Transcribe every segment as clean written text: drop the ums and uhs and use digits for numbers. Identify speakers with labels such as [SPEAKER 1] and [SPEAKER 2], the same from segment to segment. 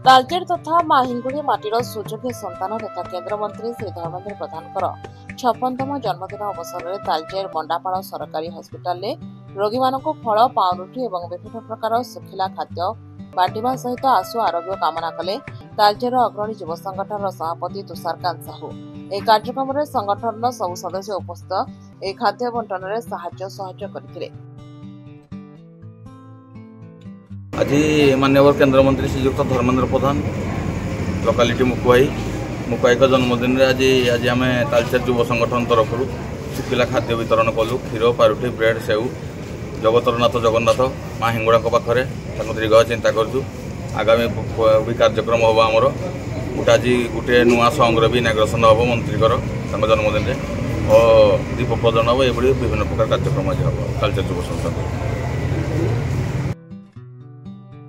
[SPEAKER 1] तालचेर तथा माहिंगुड़ी माटीर सुजोग्य संतान तथा केन्द्र मंत्री श्री धर्मेन्द्र प्रधान 56तम जन्मदिन अवसर में तालचेर मंडापाड़ सरकारी हस्पिटाल रोगी मानक फल पाउरुटी और विभिन्न प्रकार सुखिला खाद्य बांटा सहित आशु आरोग्य कामना कले तालचेर अग्रणी युव संगठन सभापति तुषारकांत साहू। एक कार्यक्रम में संगठन सबु सदस्य उपस्थित एक खाद्य बंटन में साहाय्य सहयोग करथिले।
[SPEAKER 2] आज माननीय केन्द्र मंत्री श्रीजुक्त धर्मेन्द्र प्रधान लोकालिटी मुकुआई जन्मदिन आज आम तालचेर युव संगठन तरफ सुखिला खाद्य वितरण कलु क्षीर पारुटी ब्रेड सेऊ जगतरनाथ जगन्नाथ माँ हिंगुड़ा पाखे दीर्घ चिंता करूँ। आगामी भी कार्यक्रम हम आमर गोटे आज गोटे नुआ संघर भी इनाग्रेसन हम मंत्रीकर जन्मदिन में और दीप प्रज्वलन हम ये विभिन्न प्रकार कार्यक्रम आज हम तालचेर युव संगठन।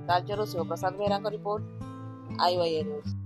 [SPEAKER 1] Talcher Shivprasad Behera report IYA news.